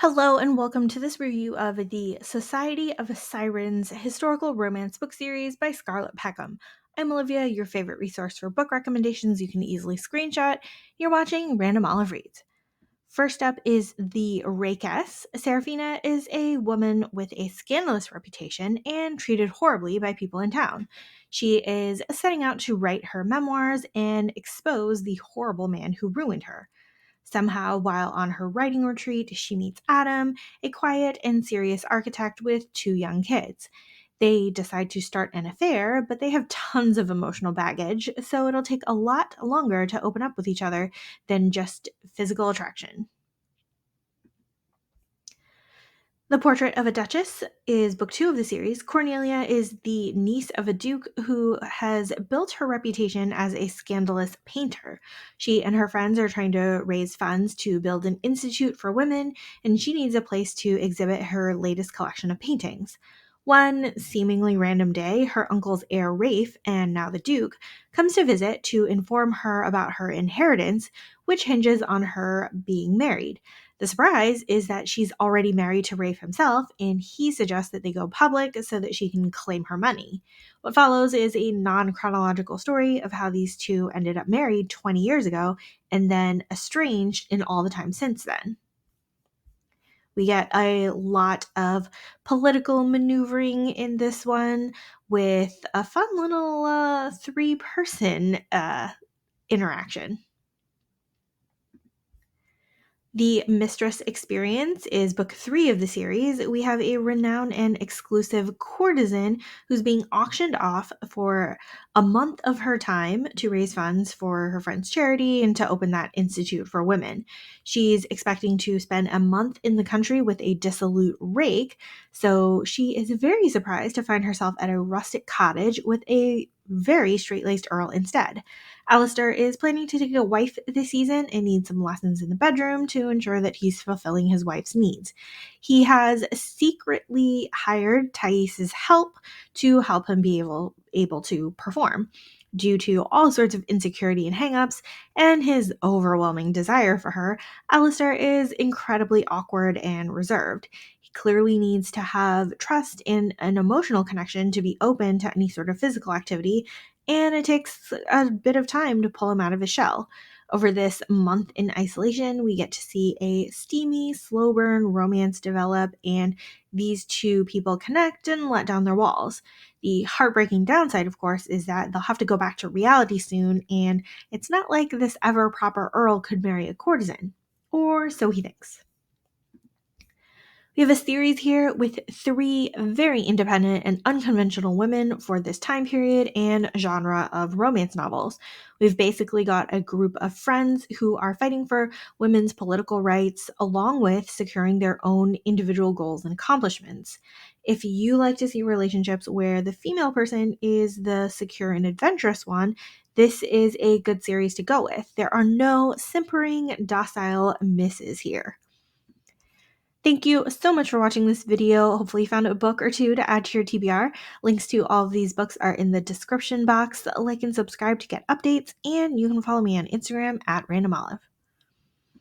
Hello and welcome to this review of the Society of Sirens historical romance book series by Scarlett Peckham. I'm Olivia, your favorite resource for book recommendations you can easily screenshot. You're watching Random Olive Reads. First up is the Rakess. Seraphina is a woman with a scandalous reputation and treated horribly by people in town. She is setting out to write her memoirs and expose the horrible man who ruined her. Somehow, while on her writing retreat, she meets Adam, a quiet and serious architect with two young kids. They decide to start an affair, but they have tons of emotional baggage, so it'll take a lot longer to open up with each other than just physical attraction. The Portrait of a Duchess is book 2 of the series. Cornelia is the niece of a duke who has built her reputation as a scandalous painter. She and her friends are trying to raise funds to build an institute for women, and she needs a place to exhibit her latest collection of paintings. One seemingly random day, her uncle's heir Rafe, and now the Duke, comes to visit to inform her about her inheritance, which hinges on her being married. The surprise is that she's already married to Rafe himself, and he suggests that they go public so that she can claim her money. What follows is a non chronological story of how these two ended up married 20 years ago and then estranged in all the time since then. We get a lot of political maneuvering in this one with a fun little three-person interaction. The Mistress Experience is book 3 of the series. We have a renowned and exclusive courtesan who's being auctioned off for a month of her time to raise funds for her friend's charity and to open that institute for women. She's expecting to spend a month in the country with a dissolute rake, so she is very surprised to find herself at a rustic cottage with a very straight-laced earl instead. Alistair is planning to take a wife this season and needs some lessons in the bedroom to ensure that he's fulfilling his wife's needs. He has secretly hired Thais's help to help him be able to perform. Due to all sorts of insecurity and hangups and his overwhelming desire for her, Alistair is incredibly awkward and reserved. He clearly needs to have trust and an emotional connection to be open to any sort of physical activity, and it takes a bit of time to pull him out of his shell. Over this month in isolation, we get to see a steamy, slow burn romance develop, and these two people connect and let down their walls. The heartbreaking downside, of course, is that they'll have to go back to reality soon, and it's not like this ever proper Earl could marry a courtesan. Or so he thinks. We have a series here with 3 very independent and unconventional women for this time period and genre of romance novels. We've basically got a group of friends who are fighting for women's political rights along with securing their own individual goals and accomplishments. If you like to see relationships where the female person is the secure and adventurous one, this is a good series to go with. There are no simpering, docile misses here. Thank you so much for watching this video. Hopefully you found a book or two to add to your TBR. Links to all of these books are in the description box. Like and subscribe to get updates, and you can follow me on Instagram at randomolive.